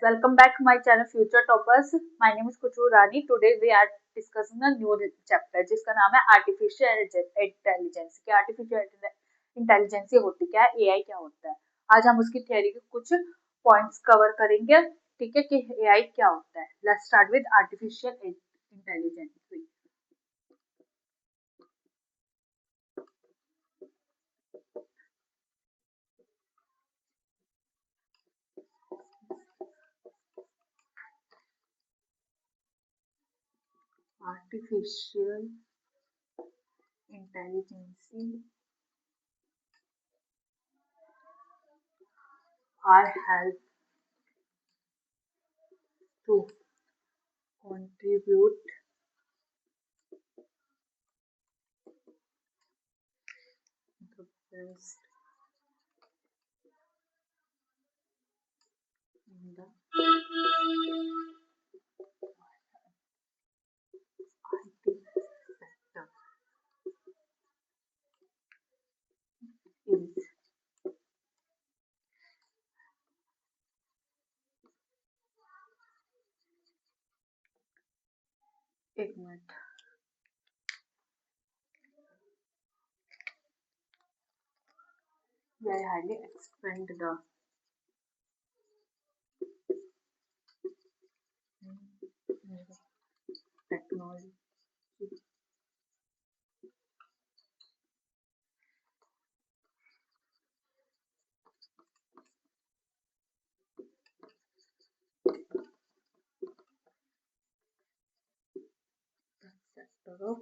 welcome back to my channel Future Toppers. My name is Kuchu Rani. Today we are discussing a new chapter जिसका नाम है artificial intelligence. क्या artificial intelligence होती क्या है, AI क्या होता है। आज हम उसकी थ्योरी के कुछ पॉइंट्स कवर करेंगे, ठीक है, कि एआई क्या होता है। Let's start with artificial intelligence. Artificial intelligence are help to contribute the best in the IT sector is एक minute very highly expand the technology sector of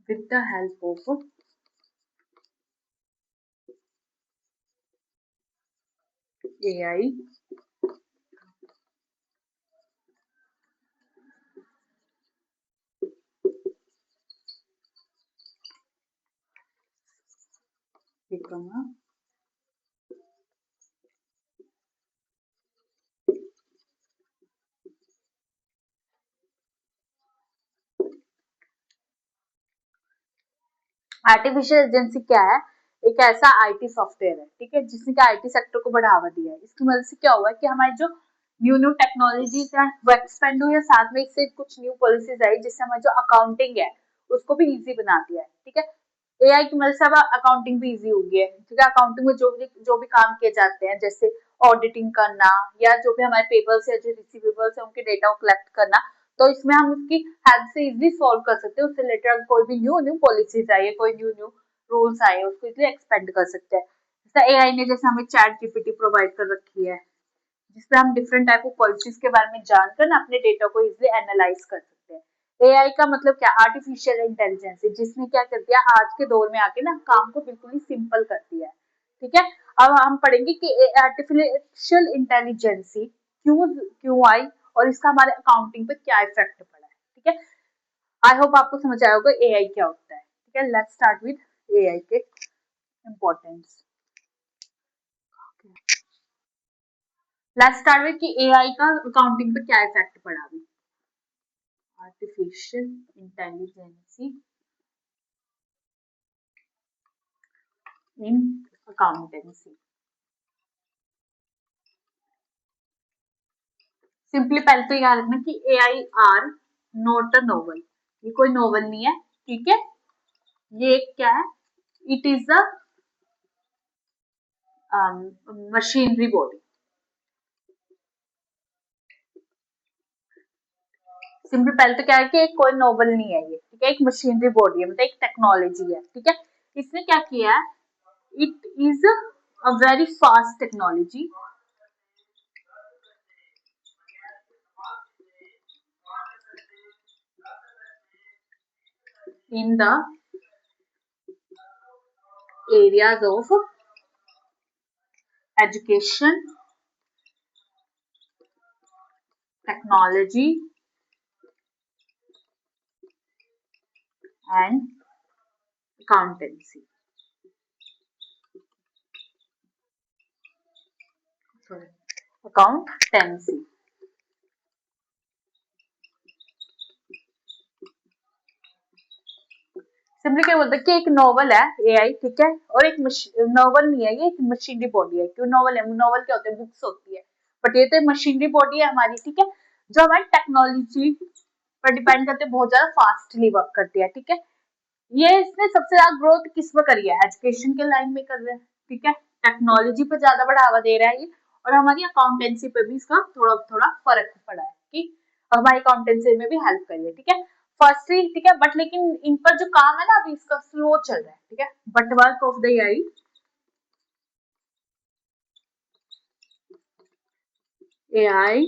with the help of AI become a artificial intelligence क्या है। एक ऐसा IT software है, ठीक है, जिसने क्या आईटी सेक्टर को बढ़ावा दिया है। इसकी मदद से क्या हुआ है कि हमारी जो न्यू न्यू टेक्नोलॉजीज है वो एक्सपेंड हुई है, साथ में इससे कुछ न्यू पॉलिसीज आई जिससे हमारी जो अकाउंटिंग है उसको भी इजी बना दिया है, ठीक है। एआई की मदद से अब अकाउंटिंग भी इजी हो गई है, ठीक है। अकाउंटिंग में जो भी काम किए जाते हैं, जैसे ऑडिटिंग करना या जो भी हमारे पेपर्स या जो रिसीवेबल्स है उनके डेटा को कलेक्ट करना, तो इसमें हम उसकी हेल्प से इजीली सॉल्व कर सकते हैं। उससे रिलेटेड कोई भी न्यू न्यू पॉलिसीज आई है, कोई न्यू न्यू रूल्स आए हैं, उसको इजीली एक्सपेंड कर सकते हैं। जैसे एआई ने जैसे हमें चैट जीपीटी प्रोवाइड कर रखी है, जिससे हम डिफरेंट टाइप ऑफ पॉलिसीज के बारे में जानकर ना अपने डेटा को इजीली एनालाइज कर सकते हैं। एआई का मतलब क्या, आर्टिफिशियल इंटेलिजेंस है, जिसने क्या कर दिया आज के दौर में आके ना काम को बिल्कुल ही सिंपल कर दिया है, ठीक है। अब हम पढ़ेंगे कि आर्टिफिशियल इंटेलिजेंस क्यों क्यों आई और इसका हमारे अकाउंटिंग पे क्या इफेक्ट पड़ा है, ठीक है। आई होप आपको समझ आया होगा एआई क्या होता है, ठीक है। लेट्स स्टार्ट विद एआई के इम्पोर्टेंस। लेट्स स्टार्ट विद कि एआई का अकाउंटिंग पे क्या इफेक्ट पड़ा अभी। Artificial intelligence in accountancy. Simply पहले तो याद रखना कि AI are not a novel, ये कोई नोवेल नहीं है, ठीक है। ये क्या है, it is a machinery body. Simply पहले तो क्या है कि कोई नोवेल नहीं है ये, ठीक है, एक मशीनरी बॉडी है, मतलब एक टेक्नोलॉजी है, ठीक है। इसने क्या किया है, it is a very fast technology in the areas of education, technology and accountancy. Sorry, accountancy. Simply क्या बोलते हैं कि एक नॉवल है एआई, ठीक है, और एक नॉवल नहीं है, ये एक मशीनरी बॉडी है। क्यों नॉवल है? नॉवल क्या होते हैं? बुक्स होती है, बट ये तो मशीनरी बॉडी है हमारी, ठीक है, जो हमारी टेक्नोलॉजी पर डिपेंड करते हैं, बहुत ज्यादा फास्टली वर्क करती है, ठीक है। ये इसने सबसे ज्यादा ग्रोथ किस में करी है? एजुकेशन के लाइन में कर रहे हैं, ठीक है, टेक्नोलॉजी पे ज्यादा बढ़ावा दे रहा है ये, और हमारी अकाउंटेंसी पे भी इसका थोड़ा थोड़ा फर्क पड़ा है, ठीक, और हमारी अकाउंटेंसी में भी हेल्प करी है, ठीक है। फर्स्टली, ठीक है, बट लेकिन इन पर जो काम है ना अभी इसका स्लो चल रहा है, ठीक है, but work of the AI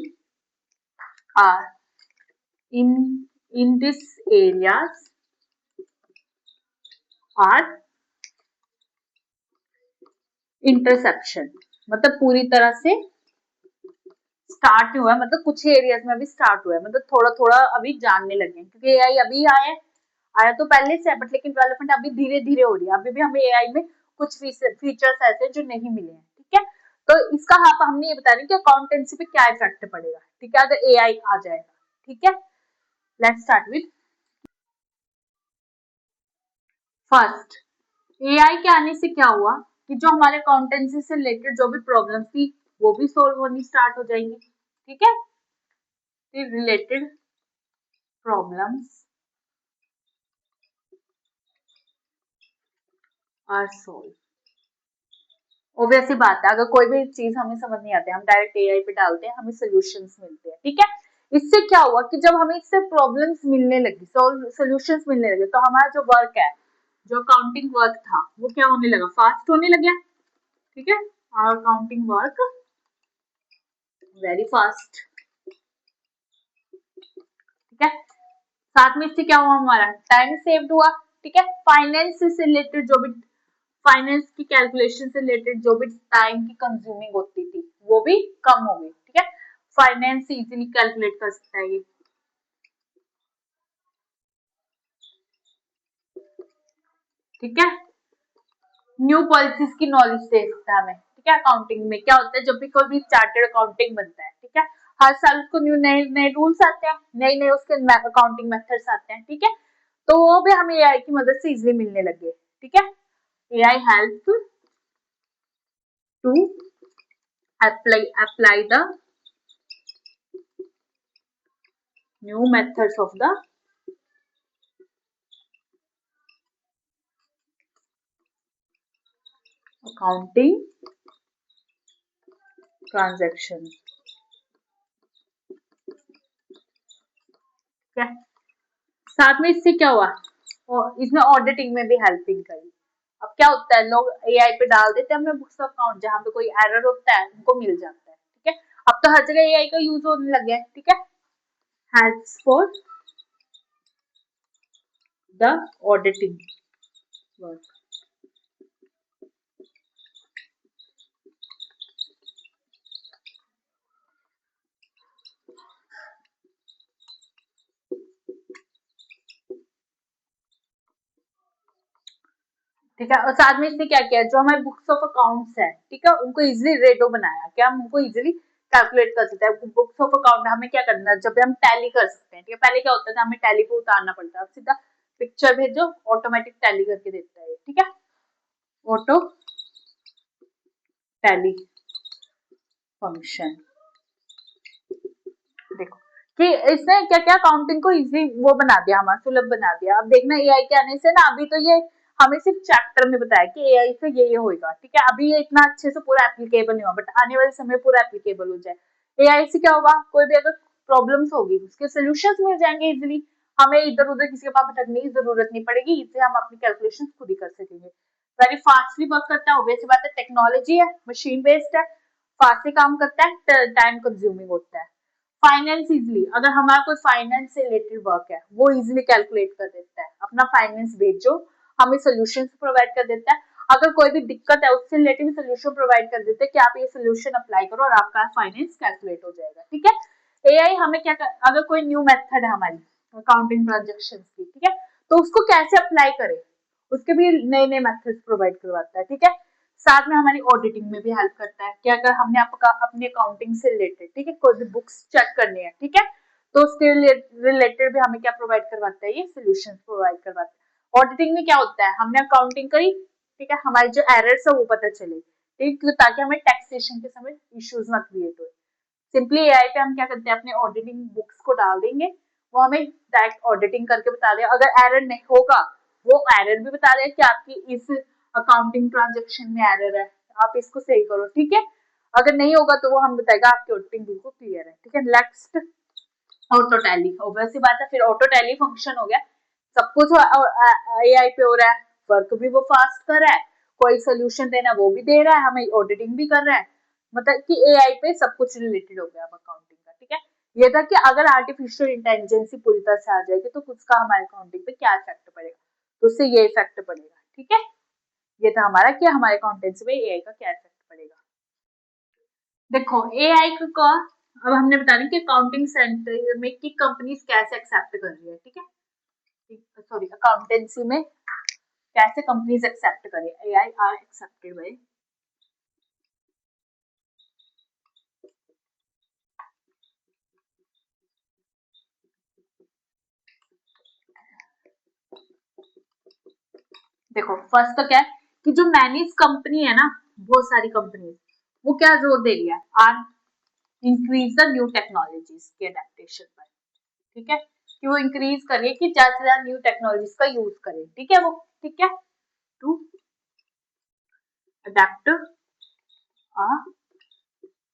are in this areas are interception, मतलब पूरी तरह से स्टार्ट नहीं हुआ है, मतलब कुछ एरियाज में अभी स्टार्ट हुआ है, मतलब थोड़ा थोड़ा अभी जानने लगे हैं, क्योंकि एआई अभी आया है, आया तो पहले से है, बट लेकिन डेवलपमेंट अभी धीरे धीरे हो रही है, अभी भी हमें एआई में कुछ फीचर्स ऐसे जो नहीं मिले हैं, ठीक है। तो इसका हमने ये बता रहे कि अकाउंटेंसी पे क्या इफेक्ट पड़ेगा, ठीक है, अगर एआई आ जाएगा, ठीक है। Let's start with first, AI के आने से क्या हुआ कि जो हमारे अकाउंटेंसी से रिलेटेड जो भी प्रॉब्लम थी वो भी सोल्व होनी स्टार्ट हो जाएंगी, ठीक है, related problems are solve. Obvious सी बात है, अगर कोई भी चीज हमें समझ नहीं आती, हम डायरेक्ट एआई पे डालते हैं, हमें सोल्यूशंस मिलते हैं, ठीक है। इससे क्या हुआ कि जब हमें इससे प्रॉब्लम्स मिलने लगी, सोल्यूशंस मिलने लगे, तो हमारा जो वर्क है, जो अकाउंटिंग वर्क था, वो क्या होने लगा? फास्ट होने लगा, ठीक है, और अकाउंटिंग वर्क वेरी फास्ट, ठीक है। साथ में इससे क्या हुआ? हमारा टाइम सेव्ड हुआ, ठीक है, फाइनेंस से रिलेटेड जो भी फाइनेंस की कैलकुलेशन से रिलेटेड जो भी टाइम की कंज्यूमिंग होती थी वो भी कम हो गई, ठीक है, फाइनेंस इजीली कैलकुलेट कर सकता है ये, ठीक है। न्यू पॉलिसीज की नॉलेज दे सकता है हमें, ठीक है। अकाउंटिंग में क्या होता है, जब भी कोई भी चार्टेड अकाउंटिंग बनता है, ठीक है, हर साल उसको न्यू नए नए रूल्स आते हैं, नए नए उसके अकाउंटिंग मेथड्स आते हैं, ठीक है, तो वो भी हमें एआई की मदद से इजिली मिलने लगे, ठीक है। AI help to apply the new methods of the accounting transaction, क्या साथ में इससे क्या हुआ, और इसमें ऑडिटिंग में भी हेल्पिंग करी। अब क्या होता है, लोग एआई पे डाल देते हैं अपने बुक्स अकाउंट, जहां पे कोई एरर होता है उनको मिल जाता है, ठीक है। अब तो हर जगह एआई का यूज होने लग गया है, ठीक है। Helps for the auditing work, ठीक है, और साथ में इसने क्या किया, जो हमारे बुक्स ऑफ अकाउंट्स है, ठीक है, उनको इजिली रेडो बनाया, क्या हम उनको इजिली कैलकुलेट कर सकते हैं। बुक्स ऑफ अकाउंट हमें क्या करना है, जब भी हम टैली कर सकते हैं, ठीक है, पहले क्या होता था, हमें टैली को उतारना पड़ता है, अब सीधा पिक्चर भेजो, ऑटोमेटिक टैली करके देता है, ठीक है, ऑटो टैली फंक्शन। देखो कि इसने क्या क्या अकाउंटिंग को इजी वो बना दिया, हमारा सुलभ बना दिया। अब देखना एआई के आने से ना, अभी तो ये हमें सिर्फ चैप्टर में बताया कि एआई से ये होगा, ठीक है, अभी ये इतना अच्छे से पूरा एप्लीकेबल नहीं हुआ, बट आने वाले समय पूरा एप्लीकेबल हो जाए। एआई से क्या होगा, कोई भी अगर प्रॉब्लम्स होगी उसके सोल्यूशंस मिल जाएंगे इजिली, हमें इधर उधर किसी के पास भटकने की जरूरत नहीं पड़ेगी, इससे हम अपनी कैलकुलेशन खुद ही कर सकेंगे, वेरी फास्टली वर्क करता है। ऑब्वियस बात है, टेक्नोलॉजी है, मशीन बेस्ड है, फास्टली काम करता है, टाइम कंज्यूमिंग होता है। फाइनेंस इजिली, अगर हमारा कोई फाइनेंस से रिलेटेड वर्क है वो इजिली कैलकुलेट कर देता है, अपना फाइनेंस भेजो, हमें सोल्यूशन प्रोवाइड कर देता है। अगर कोई भी दिक्कत है उससे रिलेटेड सोल्यूशन प्रोवाइड कर देते हैं कि आप ये सोल्यूशन अप्लाई करो और आपका फाइनेंस कैलकुलेट हो जाएगा, ठीक है। एआई हमें क्या कर, अगर कोई न्यू मेथड है हमारी अकाउंटिंग ट्रांजेक्शन की, ठीक है, तो उसको कैसे अप्लाई करें, उसके भी नए नए मेथड्स प्रोवाइड करवाता है, ठीक है। साथ में हमारी ऑडिटिंग में भी हेल्प करता है कि अगर हमने आपका अपनी अकाउंटिंग से रिलेटेड, ठीक है, कोई भी बुक्स चेक करनी है, ठीक है, तो उसके रिलेटेड भी हमें क्या प्रोवाइड करवाता है, ये सोल्यूशंस प्रोवाइड करवाता है। ऑडिटिंग में क्या होता है, हमने अकाउंटिंग करी, ठीक है, हमारे जो एरर्स है वो पता चले, ठीक, ताकि हमें टैक्सेशन के समय इश्यूज ना क्रिएट हो। सिंपली एआई पे हम क्या करते हैं, अपने ऑडिटिंग बुक्स को डाल देंगे, वो हमें डायरेक्ट ऑडिटिंग करके बता देगा। अगर एरर नहीं होगा, वो एरर भी बता देगा कि आपकी इस अकाउंटिंग ट्रांजेक्शन में एरर है, आप इसको सही करो, ठीक है। अगर नहीं होगा तो वो हम बताएगा आपकी ऑडिटिंग बिल्कुल क्लियर है, ठीक है। नेक्स्ट ऑटो टैली, वैसी बात है, फिर ऑटो टैली फंक्शन हो गया, सब कुछ एआई पे हो रहा है, वर्क भी वो फास्ट कर रहा है, कोई सोल्यूशन देना वो भी दे रहा है, हमें ऑडिटिंग भी कर रहा है, मतलब कि एआई पे सब कुछ रिलेटेड हो गया अब अकाउंटिंग का, ठीक है। ये था कि अगर आर्टिफिशियल इंटेलिजेंस पूरी तरह से आ जाएगी तो उसका हमारे अकाउंटिंग पे क्या इफेक्ट पड़ेगा, तो उससे ये इफेक्ट पड़ेगा, ठीक है। ये था हमारा कि हमारे अकाउंटेंसी में एआई का क्या इफेक्ट पड़ेगा। देखो एआई का अब हमने बता दें कि अकाउंटिंग सेंटर में की कंपनीज कैसे एक्सेप्ट कर रही है, ठीक है, सॉरी अकाउंटेंसी में कैसे कंपनीज एक्सेप्ट करें, एआई आर एक्सेप्टेड बाय, देखो फर्स्ट तो क्या है कि जो मैनेज कंपनी है ना, बहुत सारी कंपनी वो क्या जोर दे रही है, are increase the new technologies के अडेप्टेशन पर, ठीक है, कि वो इंक्रीज करे कि ज्यादा से ज्यादा न्यू टेक्नोलॉजीज का यूज करे, ठीक है, वो ठीक है, to adapt a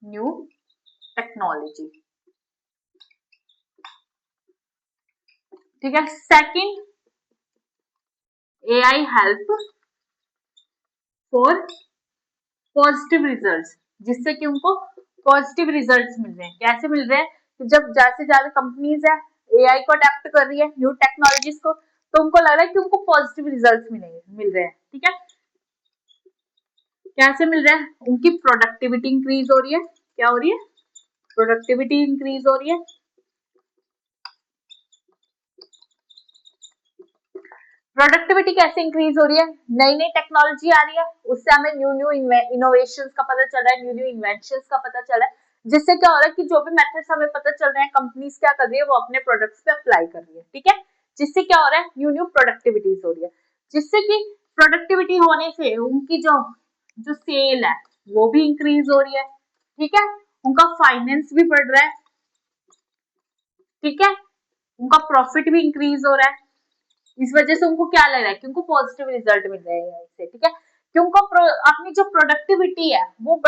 new technology, ठीक है। Second, AI help for positive results, जिससे कि उनको पॉजिटिव रिजल्ट्स मिल रहे हैं, कैसे मिल रहे हैं, तो जब ज्यादा से ज्यादा कंपनीज है एआई को अडेप्ट कर रही है न्यू टेक्नोलॉजीज को, तो उनको लग रहा है कि उनको पॉजिटिव रिजल्ट्स मिल रहे हैं, ठीक है। कैसे मिल रहा है, उनकी प्रोडक्टिविटी इंक्रीज हो रही है, क्या हो रही है, प्रोडक्टिविटी इंक्रीज हो रही है, प्रोडक्टिविटी कैसे इंक्रीज हो रही है, नई नई टेक्नोलॉजी आ रही है, उससे हमें न्यू न्यू इनोवेशंस का पता चल रहा है, न्यू न्यू इन्वेंशंस का पता चल रहा है, जिससे क्या हो रहा है कि जो भी मेथड्स हमें पता चल रहे हैं कंपनीज क्या कर रही है वो अपने प्रोडक्ट्स पे अप्लाई कर रही है, ठीक है, जिससे क्या हो रहा है न्यू न्यू प्रोडक्टिविटीज हो रही है, जिससे कि प्रोडक्टिविटी होने से उनकी जो जो सेल है वो भी इंक्रीज हो रही है, ठीक है, उनका फाइनेंस भी बढ़ रहा है, ठीक है, उनका प्रॉफिट भी इंक्रीज हो रहा है, इस वजह से उनको क्या लग रहा है कि उनको पॉजिटिव रिजल्ट मिल रहे हैं इससे, ठीक है, कि उनको अपनी जो प्रोडक्टिविटी है वो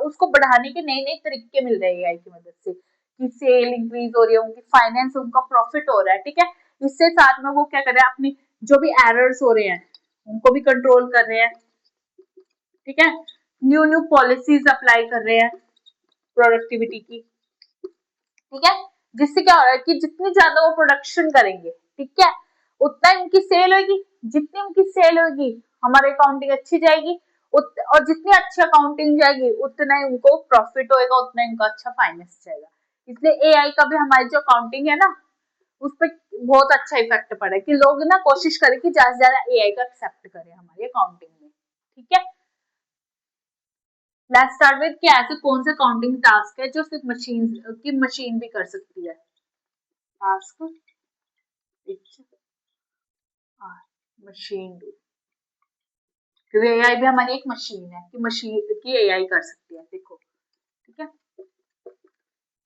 उसको बढ़ाने के नए नए तरीके मिल रहे हैं एआई की मदद से, कि सेल इंक्रीज हो रही है, उनकी फाइनेंस, उनका प्रॉफिट हो रहा है, ठीक है। इससे साथ में वो क्या कर रहे हैं, अपनी जो भी एरर्स हो रहे हैं उनको भी कंट्रोल कर रहे हैं, ठीक है, न्यू न्यू पॉलिसीज अप्लाई कर रहे हैं प्रोडक्टिविटी की, ठीक है, जिससे क्या हो रहा है कि जितनी ज्यादा वो प्रोडक्शन करेंगे, ठीक है, उतना इनकी सेल होगी, जितनी उनकी सेल होगी हमारी अकाउंटिंग अच्छी जाएगी, और जितनी अच्छी अकाउंटिंग जाएगी उतना ही उनको प्रॉफिट होएगा, उतना इनका अच्छा फाइनेंस जाएगा, इसलिए एआई का भी हमारी जो अकाउंटिंग है ना उस पर बहुत अच्छा इफेक्ट पड़ा है, कि लोग ना कोशिश करें कि ज्यादा से ज्यादा एआई का एक्सेप्ट करें हमारी अकाउंटिंग में, ठीक है। लेट्स स्टार्ट विद कि ऐसे कौन से काउंटिंग टास्क है जो सिर्फ मशीन भी कर सकती है, टास्क which मशीन डू, क्योंकि एआई भी हमारी एक मशीन है कि मशीन की एआई कर सकती है, देखो ठीक है,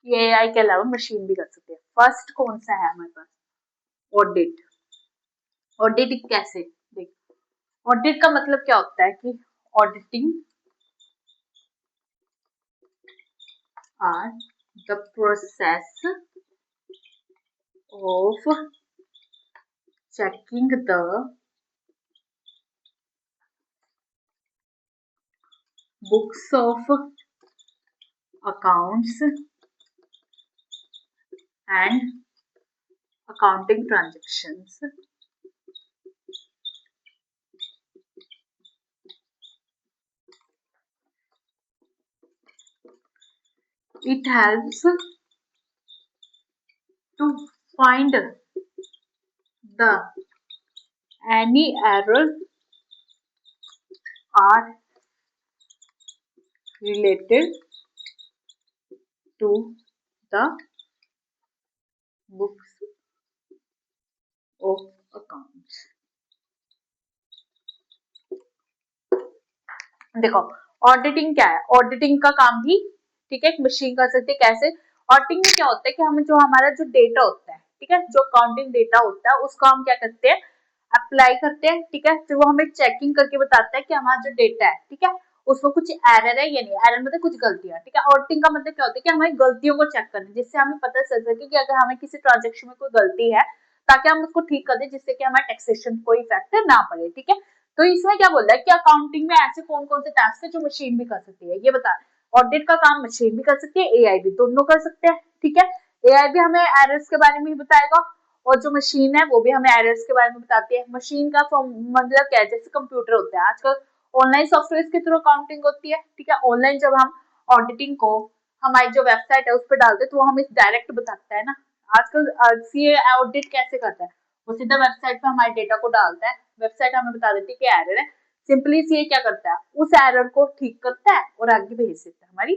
कि एआई के अलावा मशीन भी कर सकती है। फर्स्ट कौन सा है हमारे पास, ऑडिट, ऑडिट कैसे, देख ऑडिट का मतलब क्या होता है कि auditing are the process of checking the books of accounts and accounting transactions. It helps to find the any error are related to the books of accounts. देखो ऑडिटिंग क्या है, ऑडिटिंग का काम भी ठीक है एक मशीन कर सकती है। कैसे? ऑडिटिंग में क्या होता है कि हमें जो हमारा जो डेटा होता है, ठीक है, जो अकाउंटिंग डेटा होता है उसको हम क्या करते हैं, अप्लाई करते हैं, ठीक है, फिर वो हमें चेकिंग करके बताता है कि हमारा जो डेटा है, ठीक है, उसमें कुछ एरर है या नहीं। एरर मतलब कुछ गलतियां, ठीक है। ऑडिटिंग का मतलब क्या होता है कि हमारी गलतियों को चेक करना, जिससे हमें पता चल सके कि अगर हमें किसी ट्रांजेक्शन में कोई गलती है, ताकि हम उसको ठीक कर दें, जिससे कि हमारे टैक्सेशन कोई इफेक्ट ना पड़े, ठीक है। तो इसमें क्या बोल रहा है कि अकाउंटिंग में ऐसे कौन कौन से टास्क है जो मशीन भी कर सकती है, ये बता। ऑडिट का काम मशीन भी कर सकती है, एआई भी, दोनों कर सकते हैं, ठीक है। एआई भी हमें एरर्स के बारे में ही बताएगा, और जो मशीन है वो भी हमें एरर्स के बारे में बताती है। मशीन का मतलब क्या है, जैसे कंप्यूटर होता है आजकल, ऑनलाइन सॉफ्टवेयर के थ्रू अकाउंटिंग होती है, ठीक है। ऑनलाइन जब हम ऑडिटिंग को हमारी जो वेबसाइट है उस पर डालते हैं तो वो हमें डायरेक्ट बताता है ना। आजकल सीए ऑडिट कैसे करता है, वो सीधा वेबसाइट पे हमारे डेटा को डालता है, वेबसाइट हमें बता देती है कि एरर है, सिंपली सीए क्या करता है, उस एरर को ठीक करता है और आगे भेज देता है हमारी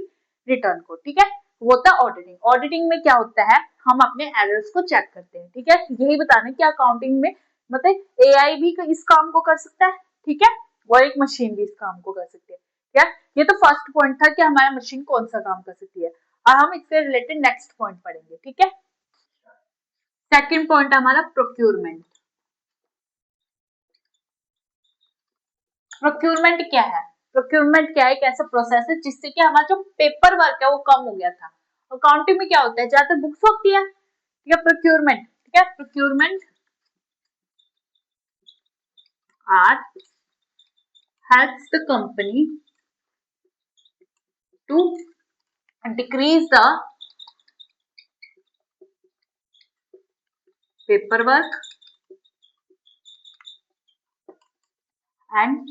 रिटर्न को, ठीक है। वो होता है ऑडिटिंग। ऑडिटिंग में क्या होता है, हम अपने एरर्स को चेक करते हैं, ठीक है। यही बताना कि अकाउंटिंग में मतलब एआई भी इस काम को कर सकता है, ठीक है, और एक मशीन भी इस काम को कर सकती है, क्या। ये तो फर्स्ट पॉइंट था कि हमारा मशीन कौन सा काम कर सकती है, और हम इससे रिलेटेड नेक्स्ट पॉइंट पढ़ेंगे, ठीक है। सेकंड पॉइंट हमारा प्रोक्यूरमेंट। प्रोक्यूरमेंट क्या है? प्रोक्यूरमेंट क्या है, एक ऐसा प्रोसेस है जिससे कि हमारा जो पेपर वर्क है वो कम हो गया था। अकाउंटिंग में क्या होता है, ज्यादातर बुक्स होती है, ठीक है। प्रोक्यूरमेंट, ठीक है, procurement are helps the company to decrease the paperwork and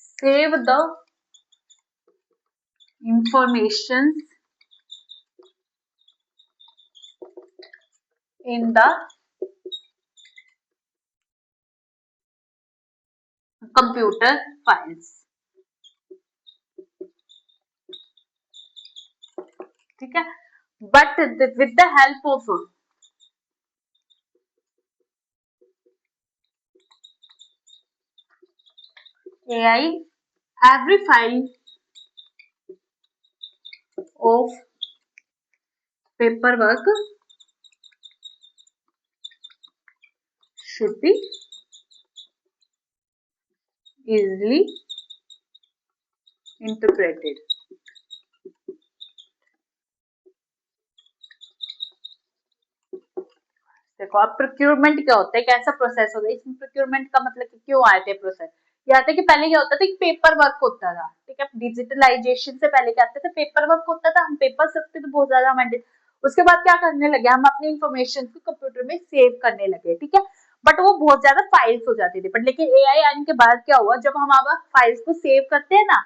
save the information in the computer files, ठीक है। But with the help of AI, every file of paperwork should be easily interpreted। देखो अब procurement क्या होता है, कैसा process होता है, इसमें प्रोक्यूरमेंट का मतलब कि क्यों आए थे प्रोसेस। ये आता है कि पहले क्या होता था कि पेपर वर्क होता था, ठीक है। डिजिटलाइजेशन से पहले क्या आता था, पेपर वर्क होता था, हम पेपर रखते थे बहुत ज्यादा हमारे। उसके बाद क्या करने लगे, हम अपनी इंफॉर्मेशन को कंप्यूटर में सेव करने लगे, ठीक है। बट वो बहुत ज्यादा फाइल्स हो जाती थी, बट लेकिन एआई आने के बाद क्या हुआ, जब हम अब फाइल्स को सेव करते हैं ना,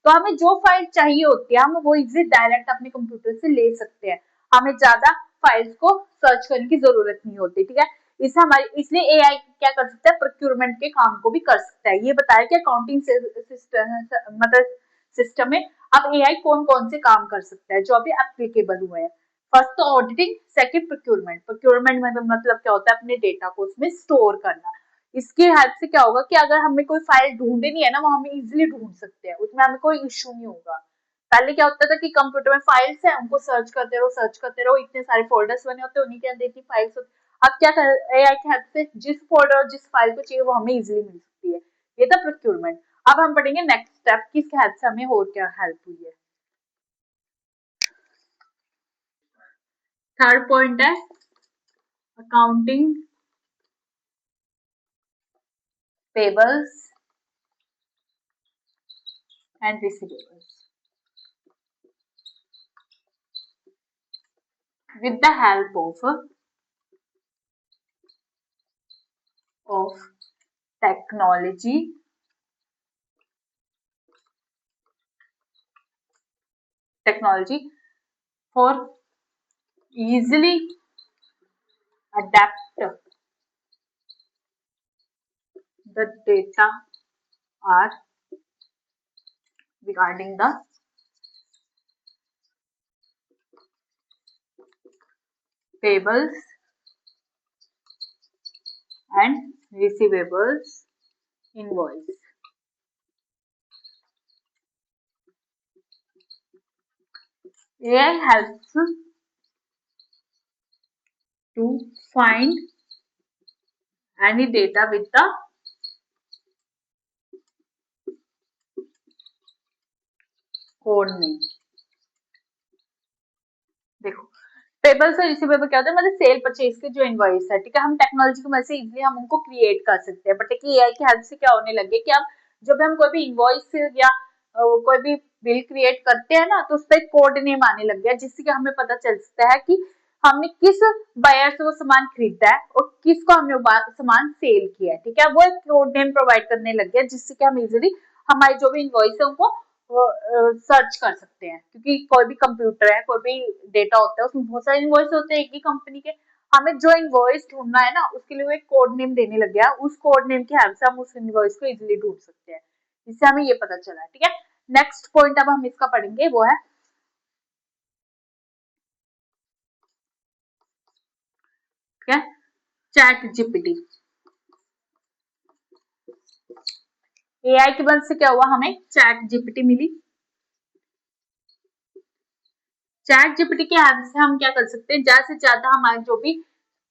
तो हमें जो फाइल चाहिए होती है हम वो इजी डायरेक्ट अपने कंप्यूटर से ले सकते हैं। हमें ज्यादा फाइल्स को सर्च करने की जरूरत नहीं होती, ठीक है। इससे हमारी इसलिए एआई क्या कर सकता है, प्रोक्यूरमेंट के काम को भी कर सकता है। ये बताया कि अकाउंटिंग सिस्टम मतलब सिस्टम में अब एआई कौन कौन से काम कर सकता है जो अभी एप्लीकेबल हुए हैं। फर्स्ट तो ऑडिटिंग, सेकंड प्रोक्यूरमेंट। प्रोक्यूरमेंट में मतलब क्या होता है, अपने डेटा को उसमें स्टोर करना। इसकी हेल्प से क्या होगा कि अगर हमें कोई फाइल ढूंढनी है ना, वो हमें इजिली ढूंढ सकते हैं, उसमें हमें कोई इश्यू नहीं होगा। पहले क्या होता था कि कंप्यूटर में फाइल्स है, उनको सर्च करते रहो, इतने सारे फोल्डर्स बने होते हैं, उन्हीं के अंदर इतनी फाइल्स होती। अब क्या कर एआई की हेल्प से जिस फोल्डर और जिस फाइल को चाहिए वो हमें इजिली मिल सकती है। ये था प्रोक्यूरमेंट। अब हम पढ़ेंगे नेक्स्ट स्टेप कि इसकी हेल्प से हमें और क्या हेल्प हुई है। थर्ड पॉइंट है accounting payables and receivables. With the help of technology, technology for easily adapt the data are regarding the payables and receivables invoice। AI helps to find any data with the code name. देखो, pebbles और receivable क्या होता है, मतलब cell purchase के जो invoice है, ठीक है, हम टेक्नोलॉजी की मदद से इजीली हम उनको क्रिएट कर सकते हैं। बट एक एआई की हेल्प से क्या होने लगे कि अब जब हम कोई भी इनवॉइस या कोई भी बिल क्रिएट करते हैं ना, तो उस पर कोड नेम आने लग गया, जिससे कि हमें पता चल सकता है कि हमने किस बायर से वो सामान खरीदा है और किसको हमने वो सामान सेल किया है, ठीक है। वो एक कोड नेम प्रोवाइड करने लग गया, जिससे कि हम इजीली हमारी जो भी इनवॉइस है उनको सर्च कर सकते हैं, क्योंकि कोई भी कंप्यूटर है, कोई भी डेटा होता है, उसमें बहुत सारे इनवॉइस होते हैं एक ही कंपनी के। हमें जो इनवॉइस ढूंढना है ना, उसके लिए वो एक कोड नेम देने लग गया, उस कोड नेम की हेल्प से हम उस इनवॉइस को इजीली ढूंढ सकते हैं। इससे हमें ये पता चला, ठीक है। नेक्स्ट पॉइंट अब हम इसका पढ़ेंगे, वो है ठीक है चैट जीपीटी। एआई की मदद से क्या हुआ, हमें चैट जीपीटी मिली। चैट जीपीटी के हेल्प से हम क्या कर सकते हैं, ज्यादा से ज्यादा हमारे जो भी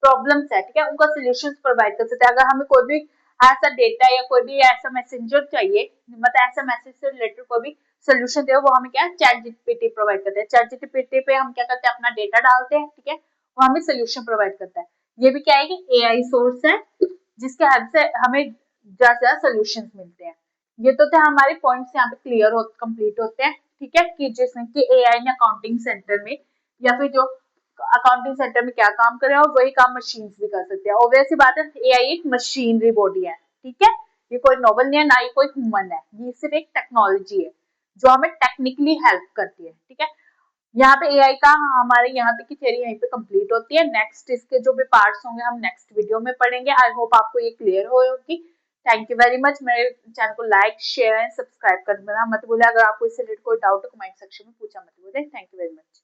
प्रॉब्लम्स है, ठीक है, उनका सोल्यूशन प्रोवाइड कर सकते हैं। अगर हमें कोई भी ऐसा डेटा या कोई भी ऐसा मैसेंजर चाहिए, मतलब ऐसा मैसेज से रिलेटेड कोई भी सोल्यूशन दे, वो हमें क्या है, चैट जीपीटी प्रोवाइड करते हैं। चैट जीपीटी पे हम क्या करते हैं, अपना डेटा डालते हैं, ठीक है, वो हमें सोल्यूशन प्रोवाइड करता है। ये भी क्या है कि एआई सोर्स है, जिसके हेल्प से हमें ज्यादा से ज्यादा सोल्यूशन मिलते हैं। ये तो थे हमारे पॉइंट्स, यहाँ पे क्लियर हो कंप्लीट होते हैं, ठीक है, कि जिसमें कि एआई ने अकाउंटिंग सेंटर में या फिर जो अकाउंटिंग सेंटर में क्या काम कर रहे हैं, और वही काम मशीन भी कर सकते हैं। ऑब्वियस सी बात है, एआई एक मशीनरी बॉडी है, ठीक है, ये कोई नोबल नहीं है, ना ही कोई ह्यूमन है, ये सिर्फ एक टेक्नोलॉजी है जो हमें टेक्निकली हेल्प करती है, ठीक है। यहाँ पे एआई का हमारे यहाँ तक की थ्योरी यहीं पे कंप्लीट होती है। नेक्स्ट इसके जो भी पार्ट्स होंगे हम नेक्स्ट वीडियो में पढ़ेंगे। आई होप आपको ये क्लियर हो होगी। Thank you very much. मेरे चैनल को लाइक शेयर एंड सब्सक्राइब करना मत भूलिए। अगर आपको इससे रिलेटेड कोई डाउट हो कमेंट सेक्शन में पूछा मत भूलिए। Thank you very much.